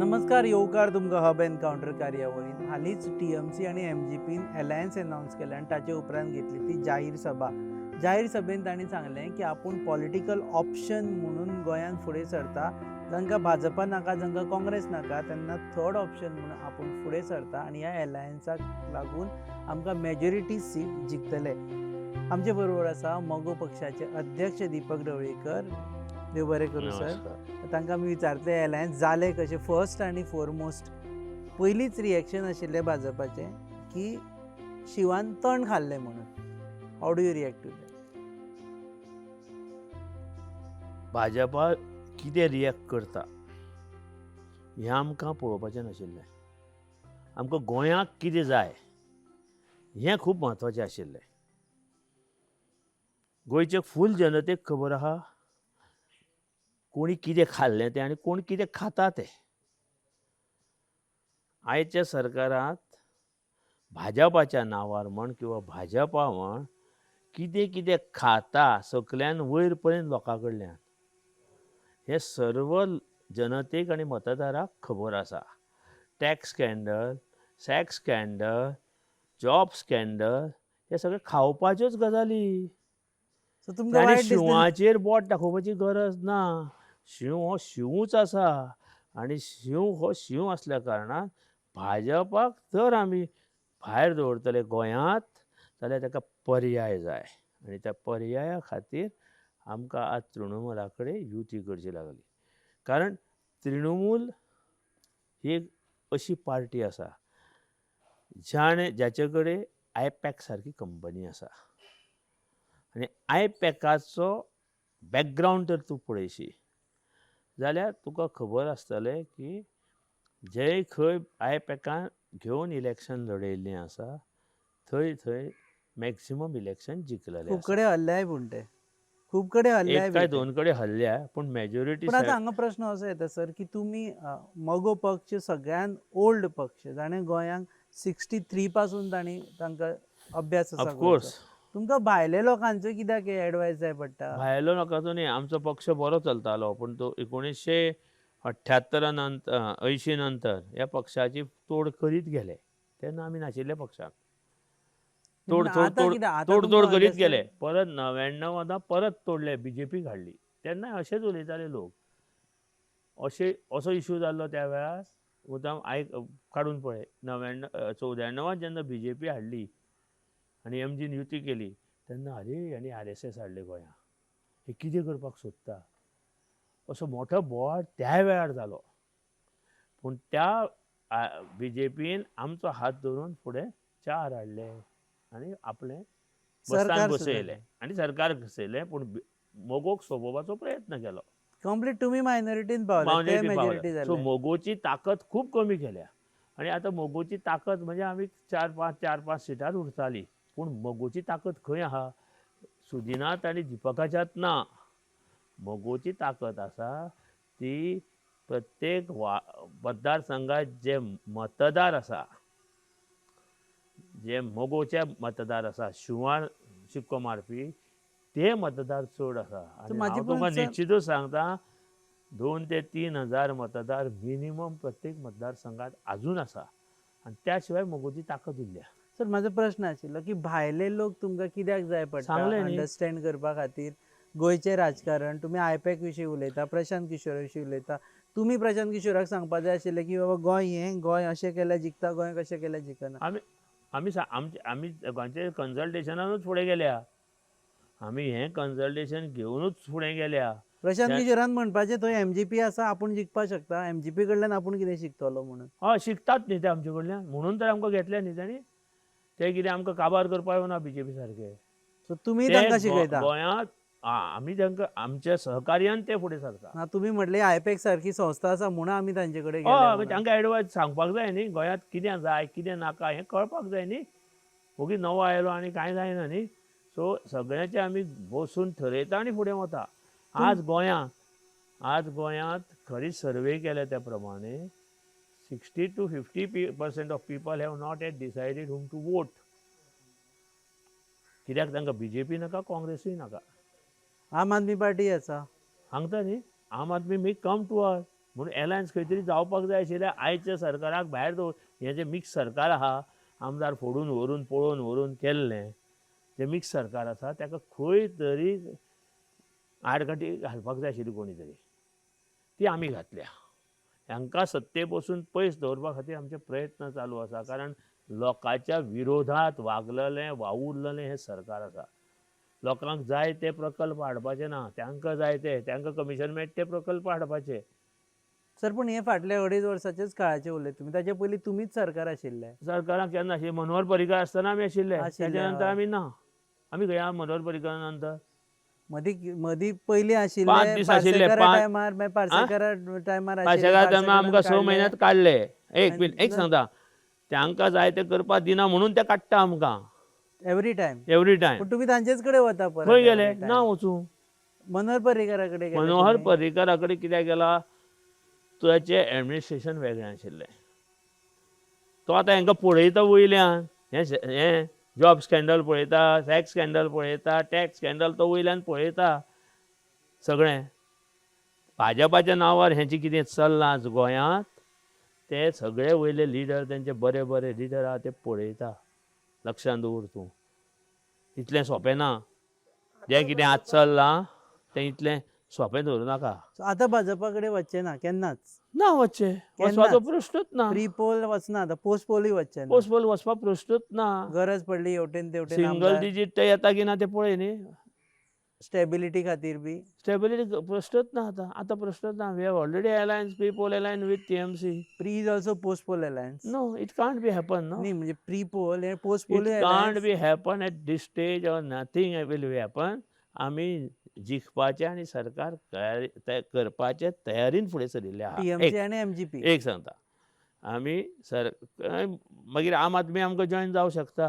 नमस्कार, येवकार तुमकां हब एनकाउंटर कार्यावळीन हालींच TMC आनी MGPन अलायन्स अनाउन्स केलें आनी ताचे उपरांत घेतली ती जाहीर सभा. जाहीर सभेन तांणी सांगलें की आपूण पॉलिटिकल ऑप्शन म्हणून गोंयांत फुडें सरता. जांकां भाजपा नाका, जांकां काँग्रेस नाका, तेन्ना थर्ड ऑप्शन म्हणून आपूण फुडें सरता आनी ह्या अलायन्साक लागून आमकां मेजॉरिटी सीट जिखतले. आमचे बरोबर आसा मोगो पक्षाचे अध्यक्ष दीपक ढवळीकर. देव बरें करूं सर. तांकां आमी विचारतले अलायन्स जालें कशें. फर्स्ट आनी फॉरमोस्ट पयलींच रिएक्शन आशिल्लें भाजपाचें की शिवान तण खाल्लें म्हणून. How do you react to that? Bhajpa कितें रिएक्ट करता हें आमकां पळोवपाचें नाशिल्लें. आमकां गोंयाक कितें जाय हें खूब म्हत्वाचें आशिल्लें. गोंयचे फूल जनतेक खबर आहा कोणी कितें खाल्लें तें आनी कोण कितें खाता तें. आयच्या सरकारांत भाजपाच्या नांवार म्हण किंवा भाजपा म्हण कितें कितें खाता सकल्यान वयर पर्यंत लोकां कडल्यान हें सर्व जनतेक आनी मतदाराक खबर आसा. Tax scandal, sex scandal, job scandal हे सगळे खावपाच्योच गजाली. सो तुमकां आनी वायट दिसना? शिवाचेर बोट दाखोवपाची गरज ना. शिव हो शिवूच आसा आनी शिव हो शिव आसल्या कारणान भाजपाक जर आमी भायर दवरतले गोंयांत जाल्यार ताका पर्याय जाय आनी त्या पर्याया खातीर आमकां आज तृणमुला कडेन युती करची लागली. कारण तृणमूल ही एक अशी पार्टी आसा जाचे कडेन आयपॅक सारकी कंपनी आसा. आनी आयपॅकाचो बॅकग्रावंड जर तूं पळयशी जाल्यार तुका खबर आसतलें की जे खंय आयपॅकान घेवन इलेक्शन लडयल्लीं आसा थंय थंय मॅक्सिमम इलेक्शन जिखलेलें खूब आसा. कडेन हल्ल्याय पूण ते खूब कडेन हल्ल्याय एक काय दोन कडेन हल्ल्या पूण मेजॉरिटी. पण आतां हांगा प्रश्न असो येता सर की तुमी मोगो पक्ष सगळ्यान ओल्ड पक्ष जाणें गोंयांक 63 पासून तांकां अभ्यास आसा गोंयचो. तुमकां भायल्या लोकांचो कित्याक एडवायस जाय पडटा? भायलो लोकांचो न्ही, आमचो पक्ष बरो चलतालो पूण तो 1978 नंतर 80 नंतर ह्या पक्षाची तोड करीत गेले. तेन्ना आमी नाशिल्ले पक्षाक. तोड करीत गेले. परत 99 परत तोडले, बीजेपी काडली. तेन्ना अशेंच उलयताले लोक. असो इश्यू जाल्लो त्या वेळार मुद्दाम काडून पळय. 94 जेन्ना बीजेपी हाडली आनी एमजीन युती केली तेन्ना अरे आनी RSS हाडले गोंयांत. हे कितें करपाक सोदता असो मोठो बोवाळ त्या वेळार जालो. पूण त्या बीजेपीन आमचो हात धरून फुडें 4 हाडले आनी आपलें बसांत बसयलें आनी सरकार बसयलें. पूण मोगोक सोंपोवपाचो प्रयत्न केलो. कंप्लीट तुमी मायनॉरिटीन पावले, ते मेजॉरिटी जाले. सो मोगोची ताकद खूब कमी केल्या आनी आतां मोगोची ताकद म्हणजे आमी 4-5 सिटार उरताली. पूण मोगोची ताकद खंय आहा? सुदिनाथ आनी दिपकाच्यात ना. मोगोची ताकद आसा ती प्रत्येक मतदारसंघात जे मतदार आसा, जे मोगोचे मतदार आसा, शिवार शिक्को मारपी ते मतदार चड आसा. आनी हांव तुमकां निश्चितूच सांगता 2,000 ते 3,000 मतदार मिनिमम प्रत्येक मतदारसंघात अजून आसा आनी त्या शिवाय मोगोची ताकद उरल्या. सर म्हाजो प्रश्न आशिल्लो की भायले लोक तुमकां कित्याक जाय पडटा अंडरस्टँड करपा खातीर गोंयचें राजकारण? तुमी आयपॅक विशीं उलयता, प्रशांत किशोरा विशीं उलयता. तुमी प्रशांत किशोराक सांगपाक जाय आशिल्लें की बाबा गोंय अशें केल्यार जिखता, गोंय कशें केल्यार जिखना. आमी गोंयचे कन्सल्टेशनानूच फुडें गेल्या. आमी हें कन्सल्टेशन घेवनूच फुडें गेल्या. प्रशांत त्या- किशोरान म्हणपाचें थंय एमजीपी आसा आपूण जिखपाक शकता एमजीपी कडल्यान आपूण कितें शिकतलो म्हणून. हय शिकतात न्ही ते आमचे कडल्यान म्हणून तर आमकां घेतले न्ही तांणी. ते कितें आमकां काबार करपा येवना बीजेपी सारके. सो तुमी ते तांकां शिकयता. गोंयांत आमी तांकां आमच्या सहकार्यान ते फुडें सरता. ना तुमी म्हटले आयपॅक सारकी संस्था आसा म्हणून आमी तांचे कडेन हय गेले आमी तांकां एडवायस सांगपाक जाय न्ही गोंयांत कितें जाय कितें नाका हें कळपाक जाय न्ही. ओगी नवो आयलो आनी कांय जायना न्ही. सो सगळ्यांचे आमी बसून थरयता आनी फुडें वता. आज गोंयांत खरीच सर्वे केल्या त्या प्रमाणे 60 to 50% of people have not yet decided whom to vote. कित्याक तांकां बीजेपी नाका काँग्रेसूय नाका. आम आदमी पार्टी आसा. सांगता न्ही आम आदमी मे कम टू अस म्हणून एलायन्स खंय तरी जावपाक जाय आशिल्लें. आयच्या सरकाराक भायर दवर हें जें मिक्स सरकार आहा आमदार फोडून व्हरून पळोवन व्हरून केल्लें जें मिक्स सरकार आसा ताका खंय तरी आडकाठी घालपाक जाय आशिल्ली कोणी तरी. ती आमी घातल्या. हांकां सत्ते पसून पयस दवरपा खातीर आमचे प्रयत्न चालू आसा. कारण लोकांच्या विरोधात वागलेलें वावुरलेलें हें सरकार आसा. लोकांक जाय ते प्रकल्प हाडपाचे ना. तांकां जाय ते तांकां कमिशन मेळटा ते प्रकल्प हाडपाचे. सर पूण हे फाटल्या 2.5 वर्साचेच काळाचे उलयता तुमी. ताचे पयलीं तुमीच सरकार आशिल्ले. सरकाराक केन्ना आशिल्लें मनोहर पर्रीकार आसतना आमी आशिल्ले. ताच्या नंतर हय. आमी ना. आमी खंय मनोहर पर्रीकारा नंतर मदीं पयलीं आशिल्ले 5 दीस आशिल्ले, पार्सेकारा 5 टायमार मागीर पार्सेकारा टायमार आशिल्ले, पाशेकार तेन्ना पार्सेकारान आमकां 6 काडले. म्हयन्यांत काडले. एक आनी सांगता तांकां जाय ते करपाक दिना म्हणून ते काडटा आमकां एवरी टायम. Every time. पूण तुमी तांचेच कडेन वता परत. खंय गेले every time. ना वचूं. मनोहर पर्रीकारा कडेन गेले मनोहर तुमी. पर्रीकारा कडेन कित्याक गेला ताचें एडमिनिस्ट्रेशन वेगळें आशिल्लें. तो आतां हांकां पळयता वयल्यान हें जॉब स्कॅन्डल पळयता, सॅक्स स्कॅन्डल पळयता, टॅक्स स्कॅन्डल तो वयल्यान पळयता सगळें. भाजपाच्या नांवार हेंचें कितें चल्लां गोंयांत ते सगळे वयले लिडर तेंचे बरे बरे लिडर आहा ते पळयता. लक्षांत दवर तूं. इतलें सोंपें ना. जें कितें आज चल्लां तें इतलें सोंपें धरूं नाका. So आतां भाजपा कडेन वचचे ना केन्नाच. ना वचचें वचपाचो प्रश्नूच ना. प्री पोल वचना आतां पोस्ट पोलूय वचचे ना. पोस्ट पोल वचपाक प्रश्नूच ना. गरज पडली हेवटेन तेवटेन सिंगल डिजीट ते येता की ना ते पळय न्ही. स्टेबिलिटी खातीर बी. स्टेबिलिटी प्रश्नूच ना. आतां प्रश्नूच ना. We have already alliance pre poll alliance with TMC. Pre is also post poll alliance. No it can't be happen. No न्ही म्हणजे प्री पोल हे post it poll can't be happen at this stage or nothing will be happen. आमी जिखपाचे आनी सरकार करपाचे तयारीन फुडें सरिल्ले आहा. टीएमसी आनी एमजीपी. एक सांगता आमी मागीर आम आदमी आमकां जॉयन जावं शकता.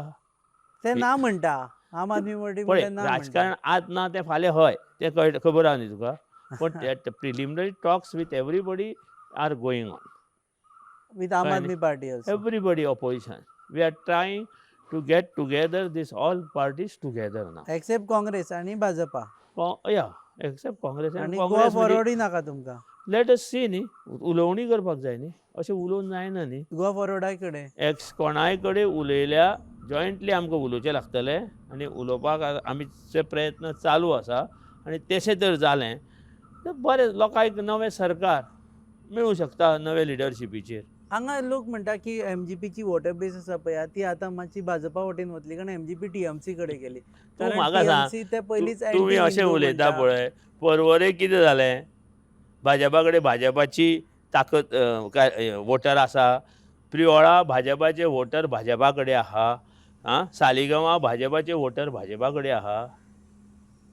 ते ना म्हणटा आम आदमी पार्टी पळय म्हणटा ना राजकारण म्हणटा. आज ना ते फाल्यां हय ते खबर आहा न्ही तुका. पण preliminary talks with everybody are going on. With Aam Aadmi party also. Everybody opposition. We are trying to get together these all parties together ना. एक्सेप्ट काँग्रेस आनी भाजपा. या एक्सेप्ट काँग्रेस आनी आनी गोवा काँग्रेस फॉरवर्डूय नाका तुमकां. लेट अस सी न्ही. उलोवणी करपाक जाय न्ही. अशें उलोवन जायना न्ही. गोवा फॉरवर्डा कडेन. कोणाय कडेन उलयल्या जॉयंटली आमकां उलोवचें लागतलें आनी उलोवपाक आमचे प्रयत्न चालू आसा. आनी तशें जर जालें तर बरें लोकांक नवें सरकार मेळूं शकता नवे लिडरशिपीचेर. हांगा लोक म्हणटा की एमजीपीची वोटर बेस आसा पळय ती आतां मातशी भाजपा वटेन वतली कारण एमजीपी टीएमसी कडेन गेली. तूं म्हाका सांग ते पयलींच तुमी अशें उलयता पळय परवरे कितें जालें. भाजपा कडेन भाजपाची ताकद वोटर आसा. प्रियोळा भाजपाचे वोटर भाजपा कडेन आहा. सालिगांवा भाजपाचे वोटर भाजपा कडेन आहा.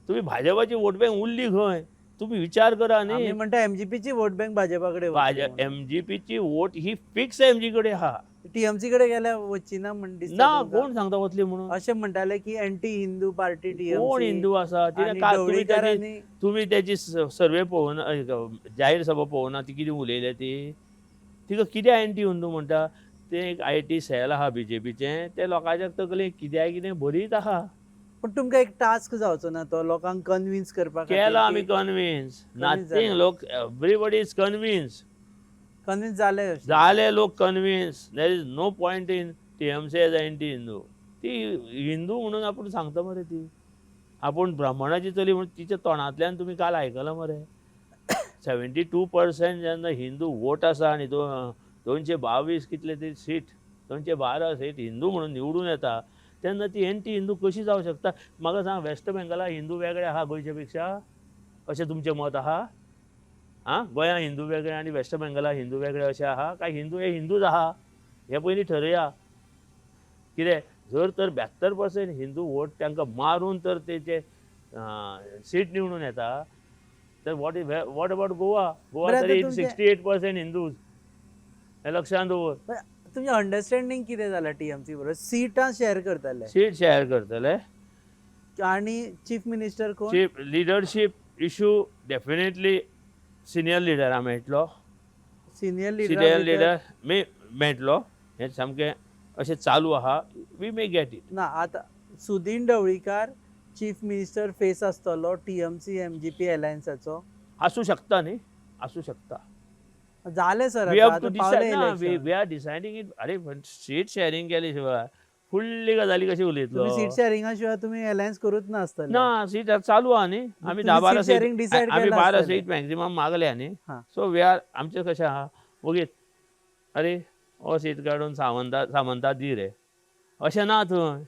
तुमी भाजपाची वोट बँक उरली खंय. तुमी विचार करा न्ही. आमी म्हणटा एमजीपीची वोट बँक भाजपा कडेन. एमजीपीची वोट ही फिक्स एमजी कडेन आहा. टीएमसी कडेन गेल्यार वचची ना म्हण दिसता ना तुमकां? कोण सांगता वतली म्हणून. अशें म्हणटाले की एंटी हिंदू पार्टी टीएमसी. कोण हिंदू आसा तुमी त्याची सर्वे पळोवना जाहीर सभा पळोवना ती कितें उलयले ती. तिका कित्याक एंटी हिंदू म्हणटा. ते एक IT सेल आहा बीजेपीचें ते लोकांच्या तकलेक कितें भरीत आहा. पण तुमकां एक टास्क जावचो ना तो लोकांक कन्विन्स करपाक. केला आमी कन्विन्स. नथींग. लोक एवरीबडी इज कन्विन्स. कन्विन्स जाले लोक convince. There is no point in TMC as anti Hindu. ती हिंदू म्हणून आपूण सांगता मरे ती. आपूण ब्राह्मणाची चली म्हणून तिच्या तोंडांतल्यान तुमी काल आयकलां मरे. 72% जेन्ना हिंदू वोट आसा आनी 222 कितले तरी सीट 212 सीट हिंदू म्हणून निवडून येता तेन्ना ती एंटी हिंदू कशी जावं शकता? म्हाका सांग, वेस्ट बेंगला हिंदू वेगळे आहा गोंयचे पेक्षा? अशें तुमचें मत आहा? आं, गोंया हिंदू वेगळे आनी वेस्ट बेंगला हिंदू वेगळे अशें आहा? काय हिंदू हे हिंदूच आहा? हें पयलीं ठरया. कितें जर तर 72% हिंदू वोट तांकां मारून तर तेचे सीट निवडून येता, तर वॉट अबाउट गोवा? गोवा बरं, आता तरी तुमचे- 68% हिंदूज. हें लक्षांत दवर. पण तुमचें अंडरस्टँडींग कितें जालां टीएमसी बरोबर? सिटां शेअर करतले सीट शेअर करतले. आणि चीफ मिनिस्टर कोण? Chief leadership issue definitely senior लिडरा मेळटलो. सिनियर सिनियर लीडर लिडर मेळटलो. हें सामकें अशें चालू आहा. We may get it. ना. आता Sudin Dhavalikar chief minister face आसतलो टीएमसी एमजीपी अलायन्साचो. आसूं शकता न्ही, आसूं शकता. जालें सर, वी आता हॅव टू आता पावले डिसायड ना. election. We are deciding it. अरे पण सीट शेअरिंग केले शिवाय फुडली गजाली कशी उलयतलो? तुम्ही सीट शेअरिंगा शिवाय तुम्ही अलायन्स करूच नासतले. ना, सीट चालू आहा न्ही. आमी तुम्ही 10-12 seat sharing सीट decide आमी केला 12 आसतले. सीट मॅक्झिमम मागल्या न्ही. हां. सो वी आर आमचें कशें आहा, ओगीत अरे हो सीट काडून सामंता दी रे, अशें ना. थंय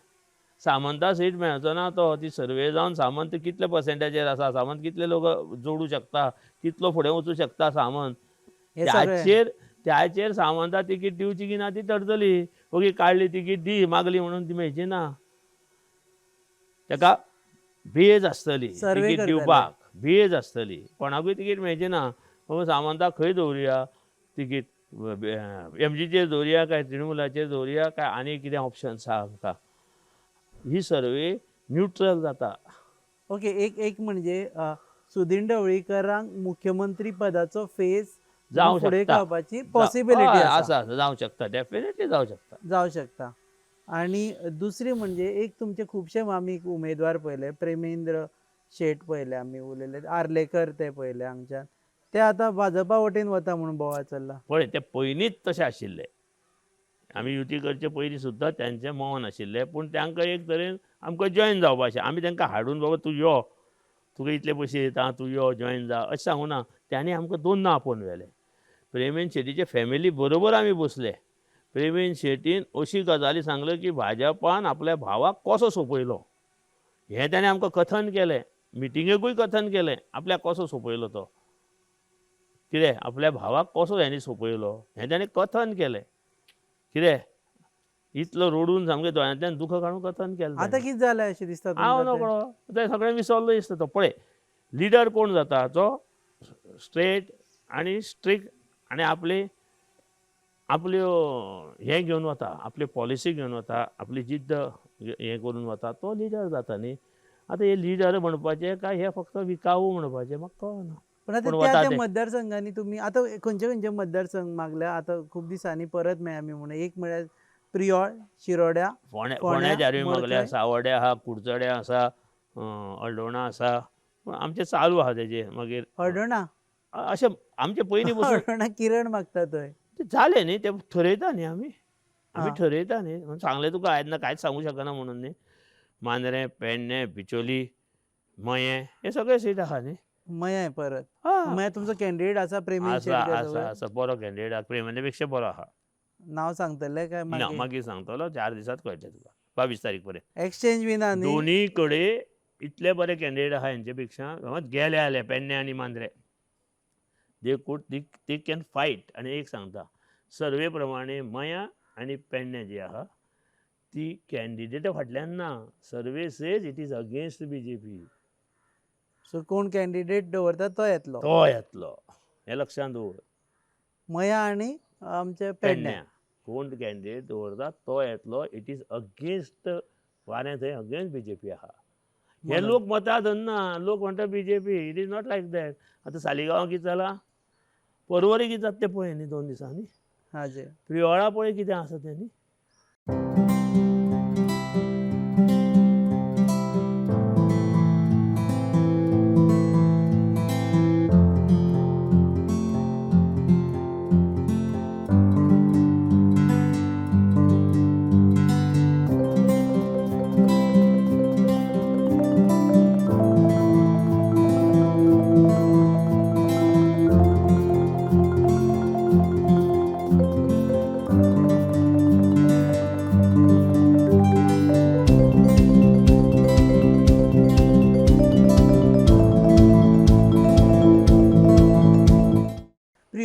सामंता सीट मेळचो ना. तो ती सर्वे जावन सामंत कितले पर्सेंटेजर आसा, सामंत कितले लोक जोडू शकता, कितलो फुडें वचूं शकता सामंत, हे सगळे त्याचेर सामंता तिकीट दिवची की ना ती ठरतली. ओगी काडली तिकीट दी, मागली म्हणून ती मेळची ना. ताका बेज आसतली सर्वे तिकीट करतले. दिवपाक, बेज आसतली. कोणाकूय तिकीट मेळची ना. बाबा सामंताक खंय दवरुया तिकीट? एमजीचेर दवरुया काय तृणमुलाचेर दवरुया काय आनी कितें ऑप्शन्स आहा आमकां? ही सर्वे न्यूट्रल जाता. ओके. एक म्हणजे सुदीन ढवळीकरांक मुख्यमंत्री पदाचो फेस जावं फुडें शकता. खावपाची पॉसिबिलिटी आसा, जावं शकता. डेफिनेटली जावं शकता. जावं शकता. आणि दुसरी म्हणजे एक तुमचे खुबशे आमी उमेदवार पळयले. प्रेमेंद्र शेट पळयले आमी उलयले, आर्लेकर ते पळयले हांगच्यान. ते आतां भाजपा वटेन वता म्हणून बोवाळ चल्ला. पळय, ते पयलींच तशें आशिल्ले. आमी युती करचे पयलीं सुद्दां त्यांचें मौन आशिल्लें. पूण तांकां एक तरेन आमकां जॉयन जावपाचें. आमी तांकां हाडून बाबा तूं यो, तुका इतले पयशे दिता, तूं यो जॉयन जा अशें सांगूं ना. त्यांनी आमकां दोनदां आपोवन व्हेले. प्रेमेंद शेटीचे फॅमिली बरोबर आमी बसले. प्रेमेंद शेटीन अशी गजाली सांगल्यो की भाजपान आपल्या भावाक कसो सोंपयलो हें ताणें आमकां कथन केलें. मिटिंगेकूय कथन केलें. आपल्याक कसो सोंपयलो तो, कितें आपल्या भावाक कसो हेणी सोंपयलो हें ताणें कथन केलें. कितें इतलो रडून सामकें दोळ्यांतल्यान दुखां काडून कथन केलें. आतां कितें जालें अशें दिसता हांव तुमकां ते? नकळो तें सगळें विसरलो दिसता तो. पळय, लिडर कोण जाता तो स्ट्रेट आनी स्ट्रिक्ट आनी आपल्यो हें घेवन वता, आपली पॉलिसी घेवन वता, आपली जिद्द हें करून वता, तो लिडर जाता न्ही. आतां हे लिडर म्हणपाचें काय हे फक्त विकाऊ म्हणपाचें म्हाका कळना. पण आता पण त्या वता त्या ते. मतदारसंघांनी तुम्ही आता खंयचे खंयचे मतदारसंघ मागल्या आता खूप दिसांनी परत मेळ्ळा मी म्हणून. एक म्हळ्यार प्रियोळ, शिरोड्या, फोण्या जारवी मागल्या, मडकय. सावड्ड्या आहा, कुडचड्या आसा, हळदोणा आसा. पूण आमचें चालू आहा तेजेर. मागीर हळदोणा अशें आमचें पयलीं बसून हळदोणा किरण मागता थंय. ते जालें न्ही. ते ठरयता न्ही आमी हां. ठरयता न्ही. म्हणून सांगलें तुका आयदनां कांयच सांगूं शकना म्हणून न्ही. मांद्रें, पेडणें, बिचोली, मयें हे सगळे सीट आहा न्ही. मया परत हय. मया तुमचो कॅन्डिडेट आसा प्रेमीन आसा शेटकार आसा जवळ? आसा बरो कॅन्डिडेट आहा. प्रेमाने पेक्षा बरो आहा. नाव सांगतले काय ना, मागीर? मागीर सांगतलो. 4 दिसांत कळटलें तुका. 22 तारीख पर्यंत. एक्सचेंज बी ना न्ही? दोनी कडेन इतले बरे कॅन्डिडेट आहा हेंचे पेक्षा. समज गेले जाल्यार पेडणें आनी मांद्रें दे कॅन फायट. आनी एक सांगता, सर्वे प्रमाणे मया आनी पेडणें जी आहा ती कॅन्डिडेटा फाटल्यान ना. Survey says it is against BJP. So कोण कॅन्डिडेट दवरता तो येतलो. तो येतलो हें लक्षांत दवर. मया आनी आमचे पेडण्या. पेडण्या कोण कॅन्डिडेट दवरता तो येतलो. इट इज अगेन्स्ट वारें थंय अगेन्स्ट बीजेपी आहा. हे म्हणून. लोक मतां धरना. लोक म्हणटा BJP. It is not like that. आतां सालिगांव कितें जालां, परवरी कितें जाता तें पळय न्ही 2 दिसांनी. हाजे प्रियोळा पळय कितें आसा तें न्ही.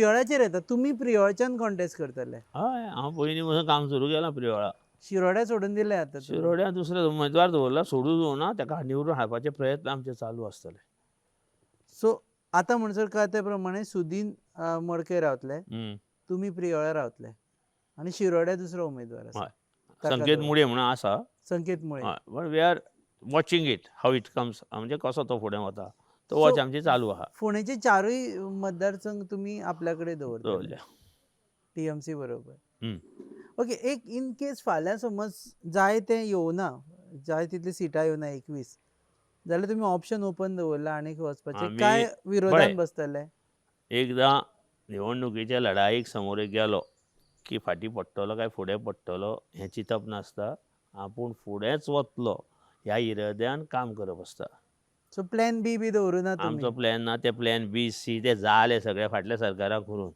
प्रियोळाचेर येता, तुमी प्रियोळच्यान कॉन्टेस्ट करतले, हय हांव पयलीं पासून काम सुरू केलां प्रियोळा. शिरोड्या सोडून दिले आतां तुमी. शिरोड्या दुसरे उमेदवार दवरला, सोडूं दवरना, ताका निवडून हाडपाचे प्रयत्न आमचे चालू आसतले. सो आतां म्हणसर कळ्ळे प्रमाणे सुदीन मडकय रावतले, हम्म. तुमी प्रियोळा रावतले आनी शिरोड्या दुसरो उमेदवार आसा. हय. ताका संकेत दवर. मुळे म्हणून आसा. संकेत मुळे. हय, but we are watching it how it comes, म्हणजे कसो तो फुडें वता तो वॉच आमची चालू आहा. फोंडेचे चारूय मतदारसंघ तुमी आपल्या कडेन दवरतले दवरल्या. टीएमसी बरोबर. हम्म. ओके, एक इन केस फाल्यां समज जाय ते येवना, जाय तितली सिटां येवना 21, जाल्यार तुमी ऑप्शन ओपन दवरला आनीक वचपाचे आमी काय विरोधान पळय, बसतले? एकदां निवडणुकीच्या लढाईक समोर गेलो की फाटीं पडटलो काय फुडें पडटलो हें चिंतप नासता. आपूण फुडेंच वतलो ह्या इराद्यान काम करप आसता. सो प्लॅन बी दवरुना तुमी? आमचो प्लॅन ना, ते प्लॅन बी सी ते जाले सगळे फाटल्या सरकाराक करून,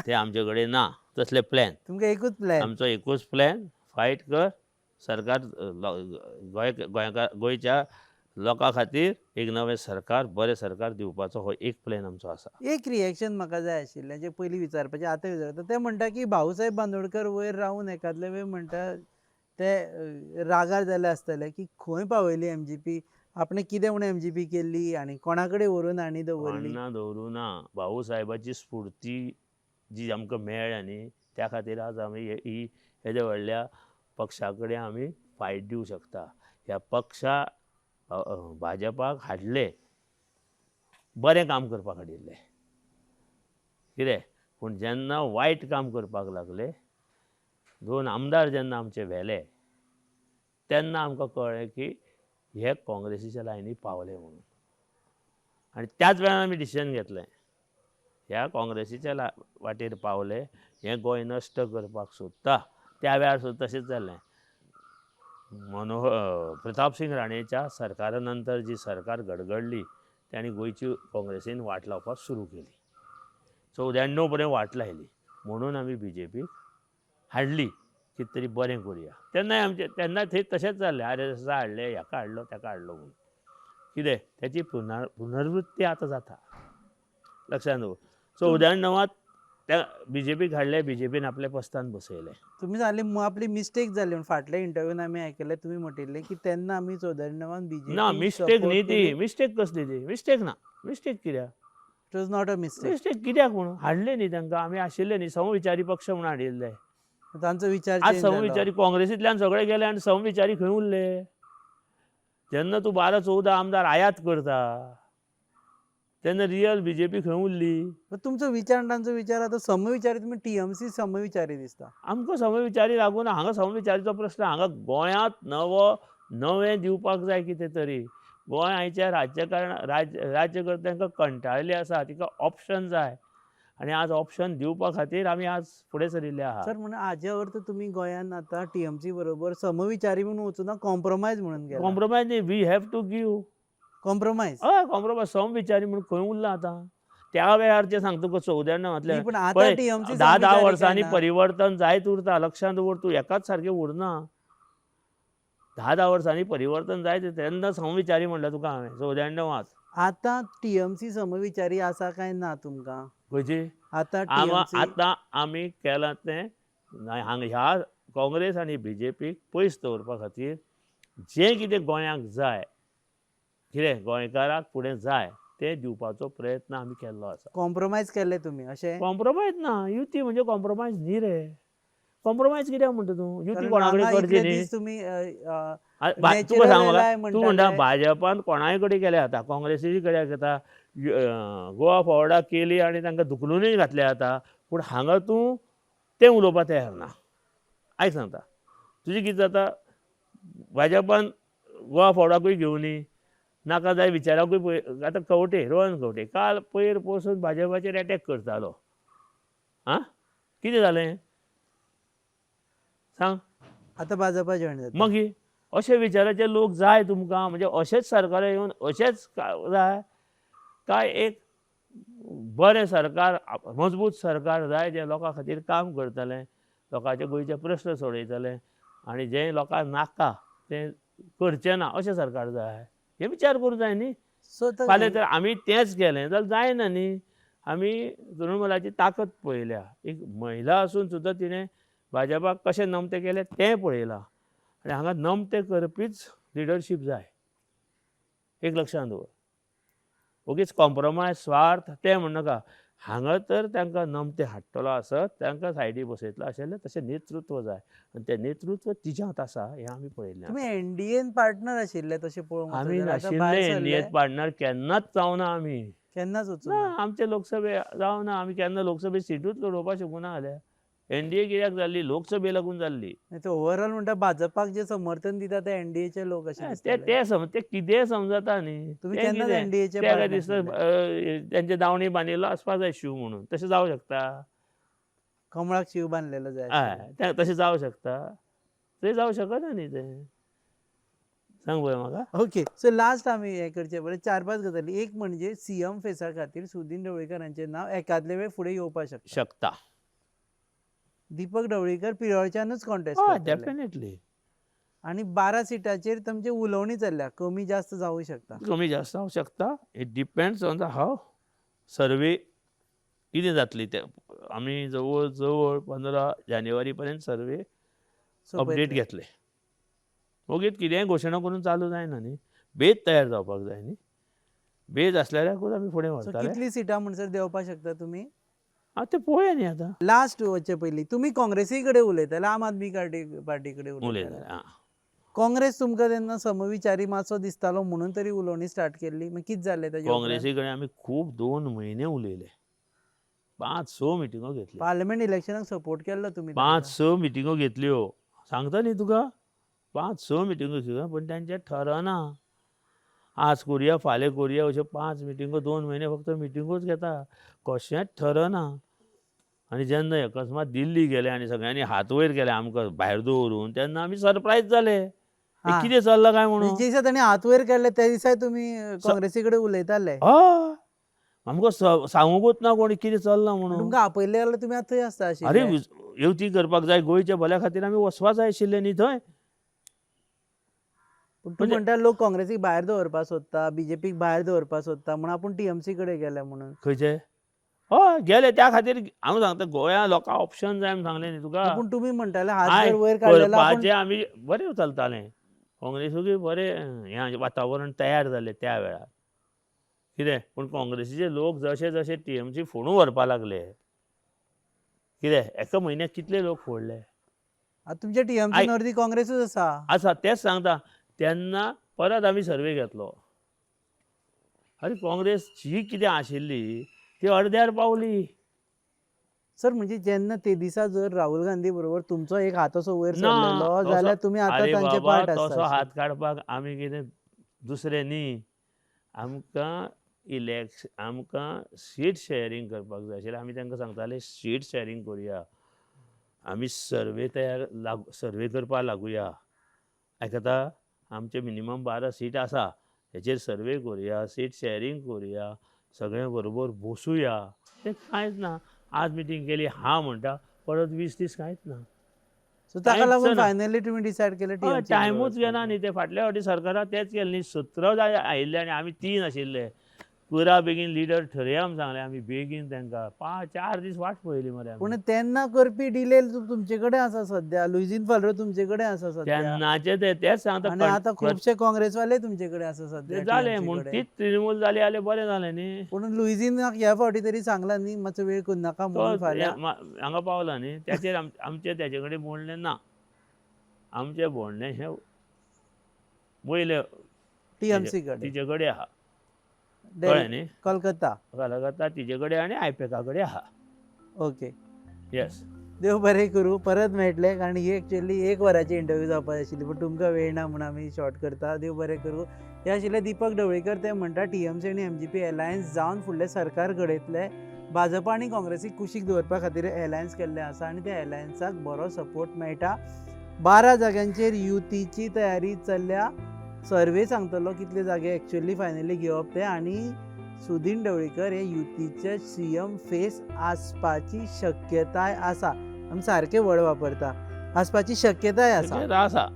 ते आमचे कडेन ना तसले प्लॅन. तुमकां एकूच प्लॅन? आमचो एकूच प्लॅन, फायट कर सरकार, गोंयच्या लोकां खातीर एक नवें सरकार, बरें सरकार दिवपाचो हो एक प्लॅन आमचो आसा. एक रिएक्शन म्हाका जाय आशिल्लें, जे पयलीं विचारपाचें आतां विचारता. ते म्हणटा की भाऊसाहेब बांदोडकर वयर रावन एकादले वेळ म्हणटा ते रागार जाले आसतले की खंय पावयली एमजीपी, आपणें कितें म्हणून एमजीपी केल्ली आनी कोणा कडेन व्हरून आनी दवरली. अण्णा दवरुना, भाऊ साहेबाची स्फूर्ती जी आमकां मेळ्ळ्या न्ही, त्या खातीर आज आमी ही हेज्या व्हडल्या पक्षा कडेन आमी फायट दिवंक शकता. ह्या पक्षा भाजपाक हाडले बरें काम करपाक हाडिल्ले, कितें, पूण जेन्ना वायट काम करपाक लागले, 2 आमदार जेन्ना आमचे व्हेले, तेन्ना आमकां कळ्ळें की हे काँग्रेसीच्या लायनी पावले म्हणून. आनी त्याच वेळार आमी डिसिजन घेतलें, ह्या काँग्रेसीच्या वाटेर पावले, हें गोंय नश्ट करपाक सोदता. त्या वेळार सुद्दां तशेंच जालें. प्रताप सिंग राणेच्या सरकारा नंतर जी सरकार घडघडली, तांणी गोंयची काँग्रेसीन वाट लावपाक सुरू केली. 94 पर्यंत वाट लायली, म्हणून आमी बीजेपीक हाडली, कितें तरी बरें करुया. तेन्ना थंय तशेंच जाल्लें, RSS हाडले, हेका हाडलो, तेका हाडलो म्हणून. कितें, त्याची पुनर्वृत्ती आतां जाता, लक्षांत दवर. 94 त्या बीजेपीक हाडले, बीजेपीन आपल्या पस्तान बसयले. तुमी जाली आपली मिस्टेक जाली म्हूण फाटल्या इंटरव्यून आमी आयकलें, तुमी म्हणटिल्लें की तेन्ना आमी 94 बीजेपी ना, मिस्टेक न्ही ती, मिस्टेक कसली ती, मिस्टेक ना, मिस्टेक कित्याक, it was not a mistake. Mistake कित्याक म्हणून हाडले न्ही तांकां, आमी आशिल्ले न्ही, समविचारी पक्ष म्हणून हाडिल्ले. तांचो विचार आज चेंज जालो. समविचारी काँग्रेसींतल्यान सगळे गेले आनी समविचारी खंय उरले. जेन्ना तूं 12-14 आमदार आयात करता, तेन्ना रियल बीजेपी खंय उरली. तुमचो विचार तांचो विचार आतां समविचारी, तुमी टीएमसी समविचारी दिसता. आमकां समविचारी लागून हांगा समविचारीचो प्रश्न, हांगा गोंयांत नवें दिवपाक जाय कितें तरी. गोंय आयच्या राज्यकर्त्यांक कंटाळिल्लें आसा, तिका ऑप्शन जाय, आनी आज ऑप्शन दिवपा खातीर आमी आज फुडें सरिल्ले आहा. सर, म्हणून हाजे अर्थ तुमी गोंयांत आतां टीएमसी बरोबर समविचारी म्हणून वचूना, कॉम्प्रोमायज म्हणून गेला. कॉम्प्रोमायज न्ही, we have to give compromise. हय, कॉम्प्रोमायज. समविचारी म्हणून खंय उरला आतां. त्या वेळारचे सांगता तुका 94 पण आतां टीएमसी 10 वर्सांनी परिवर्तन जायत उरता, लक्षांत दवर, तूं एकाच सारकें उरना. 10 वर्सांनी परिवर्तन जायत, तेन्ना समविचारी म्हणलें तुका हांवें 94. आतां टीएमसी समविचारी आसा काय ना तुमकां? खंयची आतां आतां आमी केलां तें ह्या काँग्रेस आनी बीजेपीक पयस दवरपा खातीर जें कितें गोंयांक जाय, कितें गोंयकाराक फुडें जाय, तें दिवपाचो प्रयत्न आमी केल्लो आसा. कॉम्प्रोमायज केल्ले तुमी अशें? कॉम्प्रोमायज ना, युती म्हणजे कॉम्प्रोमायज न्ही रे. कॉम्प्रोमायज कित्याक म्हणटा तूं? युती कोणा कडेन करची न्ही. तुका सांग म्हाका, तूं म्हणटा भाजपान कोणाय कडेन केल्या जाता, काँग्रेसीचे कडेन जाता, गोवा फॉर्वर्डाक केली आनी तांकां धुकलूनय घातल्या जाता, पूण हांगा तूं तें उलोवपाक तयार ना. आयक सांगता, तुजें कितें जाता, भाजपान गोवा फॉर्वर्डाकूय घेवनी, नाका जाय विचाराकूय पळय. आतां रोहन खंवटे काल पयर पसून भाजपाचेर एटॅक करतालो. कितें जालें सांग? आतां भाजपा जॉयन जाता. मागीर अशे विचाराचे लोक जाय तुमकां? म्हणजे अशेच सरकार येवन अशेंच जाय काय? एक बरें सरकार, मजबूत सरकार जाय, जें लोकां खातीर काम करतलें, लोकांचे गोंयचे प्रश्न सोडयतलें, आनी जें लोकांक नाका तें करचें ना अशें सरकार जाय. हे विचार करूंक जाय न्ही. फाल्यां तर आमी तेंच केलें जाल्यार जायना न्ही. आमी तृणमुलाची ताकद पळयल्या. एक महिला असून सुद्दां तिणें भाजपाक कशें नमते केले तें पळयलां आनी हांगा नमते करपीच लिडरशीप जाय. एक लक्षांत दवर. ओगीच कॉम्प्रोमायज स्वार्थ तें म्हणनाका. हांगा तर तांकां नमते हाडटलो आसत तांकां सायडीक बसयतलो आशिल्लें तशें नेतृत्व जाय आनी तें नेतृत्व तिज्यात आसा हें आमी पळयल्लें. तुम्ही एनडीएन पार्टनर आशिल्ले तशें पळोवंक आमी वचत जाल्यार. आतां नाशिल्ले भायर एनडीएत सरले, पार्टनर केन्नाच जावना आमी. केन्नाच वचूंक ना ना. आमचे लोकसभे जावना. आमी केन्ना लोकसभेत सिटूच लडोवपाक शकूना जाल्यार. एनडीए कित्याक जाल्ली लोकसभे लागून जाल्ली. ते ओव्हरऑल म्हणटा भाजपाक जे समर्थन दिता ते एनडीएचे लोक अशें ते दिसताले. ते कितें समजता न्ही. तुम्ही तें केन्नाच कितें? एनडीएचे तेका पार्ट दिसता तेंचे दावणी बांदिल्लो आसपा जाय शिव म्हणून. तशें जावं शकता? कमळाक शिव बांदलेलो जाय हय आशिल्लो. तशें जावं शकता? थंय जावं शकना न्ही तें. सांग पळय म्हाका. ओके, सो लास्ट आमी हें करचे पडले 4-5 गजाली. एक म्हणजे सीएम फेसा खातीर सुदीन ढवळीकर हांचें नांव एकादले वेळ फुडें येवपाक शकता. शकता. दीपक ढवळीकर पिरोळच्यानूच कॉन्टेस्ट हय करतले. डेफिनेटली. आनी 12 सिटाचेर तुमची उलोवणी चल्ल्या, कमी जास्त जावूं शकता. कमी जास्त जावं शकता. इट डिपेंड्स ऑन द हाव सर्वे कितें जातली ते. आमी जवळ जवळ 15 जानेवारी पर्यंत सर्वे अपडेट घेतले. ओगीच कितेंय घोशणा करून चालू जायना न्ही. बेज तयार जावपाक जाय न्ही. बेज आसल्यारूच आमी फुडें सो व्हरताले. कितली सिटां म्हणसर देंवपाक शकता तुमी? तें पळोवया न्ही आतां. लास्ट वचे पयलीं तुमी काँग्रेसी कडेन उलयताले, आम आदमी पार्टी कडेन उलयताले. उलयताले. काँग्रेस तुमकां तेन्ना समविचारी मातसो दिसतालो म्हणून तरी उलोवणी स्टार्ट केल्ली. मागीर कितें जालें ताचे उपरांत? काँग्रेसी कडेन आमी खूब 2 म्हयने उलयले. 5-6 मिटिंगो घेतल्यो. पार्लिमेंट इलेक्शनाक सपोर्ट केल्लो तुमी. 5-6 मिटिंगो घेतल्यो. सांगता न्ही तुका. 5-6 मिटिंगो घेतल्यो पूण तेंचें ठरना. आज करुया फाल्यां करुया अश्यो 5 मिटिंगो 2 म्हयने फक्त मिटिंगूच घेता. कशेंच ठरना. आनी जेन्ना अकस्मात दिल्ली गेले आनी सगळ्यांनी हात वयर केले आमकां भायर दवरून तेन्ना आमी सरप्रायज जाले. हे हां. कितें चल्लां काय म्हणून. जे दिसा तांणी हात वयर केल्ले त्या दिसा तुमी काँग्रेसी कडेन उलयताले. हय आमकां सांगूंकूच ना कोणी कितें चल्लां म्हणून. तुमकां आपयल्ले जाल्यार तुमी आतां थंय आसता अरे आशिल्ले. येवती करपाक जाय गोंयच्या भल्या खातीर आमी वचपा जाय आशिल्ले न्ही थंय. पूण तूं म्हणटा लोक काँग्रेसीक भायर दवरपाक सोदता, बीजेपीक भायर दवरपाक सोदता म्हणून आपूण टीएमसी कडेन गेले म्हणून. खंयचे? हय गेले त्या खातीर हांव सांगता गोंया लोकांक ऑप्शन जाय म्हूण सांगलें न्ही तुका. पूण तुमी म्हणटाले हात आय जर वयर काडलेलो आपूण. करपाचें आमी बरें चलतालें. काँग्रेसूय बरें हें वातावरण तयार जालें त्या वेळार. कितें पूण काँग्रेसीचे लोक जशे जशे टीएमसी फोडून व्हरपा लागले. कितें एका म्हयन्याक कितले लोक फोडले. आतां तुमच्या टीएमसीन अर्दी काँग्रेसूच आसा. आसा तेच सांगता. तेन्ना परत आमी सर्वे घेतलो. अरे काँग्रेस जी कितें आशिल्ली ती अर्द्यार पावली. सर म्हणजे जेन्ना ते दिसा जर राहुल गांधी बरोबर तुमचो एक हात असो वयर ना, सरलेलो तसो- जाल्यार तुमी आतां अरे तांचे बाबा पार्ट तसो हात आसता. काडपाक आमी कितें दुसरे न्ही. आमकां आमकां सीट शेअरिंग करपाक जाय आशिल्लें. आमी तांकां सांगताले सीट शेअरिंग करुया. आमी सर्वे करपाक लागुया. आयकता आमचे मिनिमम 12 सीट आसा. हेचेर सर्वे करुया, सीट शेअरिंग करुया, सगळें बरोबर बसुया. तें कांयच ना. आज मिटींग केली हा म्हणटा परत 20 दीस कांयच ना. सो ताका कांयच लागून ना. फायनली तुमी डिसायड केलें टीएमसी. टायमूच घेना न्ही ते. फाटल्या फावटी सरकारान तेंच केलें न्ही. 17 जाय आयिल्ले आनी आमी 3 आशिल्ले. पुरा बेगीन लिडर ठरया म्हूण सांगलें आमी बेगीन तांकां. 4 दीस वाट पळयली मरे आमी. पूण तेन्ना करपी डिले तुमचे कडेन आसा सद्या. लुईझीन फाल्रो तुमचे कडेन आसा सद्या. तेन्नाचे तेच सांगता. आनी आतां खुबशे काँग्रेसवाले तुमचे कडेन आसा सद्या. ते जालें TMC म्हूण कडेन. तीच तृणमूल जाली जाल्यार बरें जालें न्ही. पूण लुईझीनाक ह्या फावटी तरी सांगला न्ही मातसो वेळ करून नाका म्हणून तो फाल्यां. हांगा पावला न्ही. त्याचेर आमचे तेचे कडेन बोलणें ना. आमचें बोलणें हें वयले टीएमसी कडेन. तिचे कडेन आहा. कळ्ळें न्ही. कोलकाता. कलकत्ता तिचे कडेन आनी आयपॅका कडेन आहा. ओके. येस. देव बरें करूं. परत मेळटले कारण ही एक्चुअली 1 वराची इंटरव्यू जावपाक जाय आशिल्ली पूण तुमकां वेळ ना म्हणून आमी शॉर्ट करता. देव बरें करूं. हे आशिल्ले दीपक ढवळीकर. ते म्हणटा टीएमसी आनी एमजीपी एलायन्स जावन फुडले सरकार घडयतले. भाजपा आनी काँग्रेसीक कुशीक दवरपा खातीर एलायन्स केल्लें आसा आनी त्या एलायन्साक बरो सपोर्ट मेळटा. 12 जाग्यांचेर युतीची तयारी चल्ल्या. सर्वे सांगतलो कितले जागे एक्चुअली फायनली घेवप ते. आनी सुदीन ढवळीकर हे युतीचे सीएम फेस आसपाची शक्यताय आसा. आमी सारके वर्ड वापरता. आसपाची शक्यताय आसा.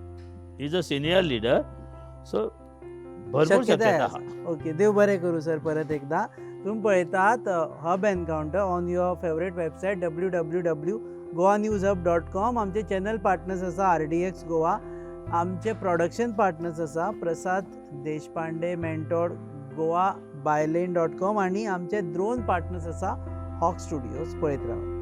Is a senior leader. So भरपूर शक्यता आहा. ओके. देव बरें करूं सर परत एकदा. तुम्ही पळयतात hub encounter on your favourite website www.goanewshub.com. आमचे चॅनल पार्टनर्स आसा RDX गोवा, आमचे प्रोडक्शन पार्टनर्स आसा प्रसाद देशपांडे मेंटोर गोवा बायलेन.com आणि आमचे ड्रोन पार्टनर्स आसा हॉक स्टुडिओज. पळयत रावा.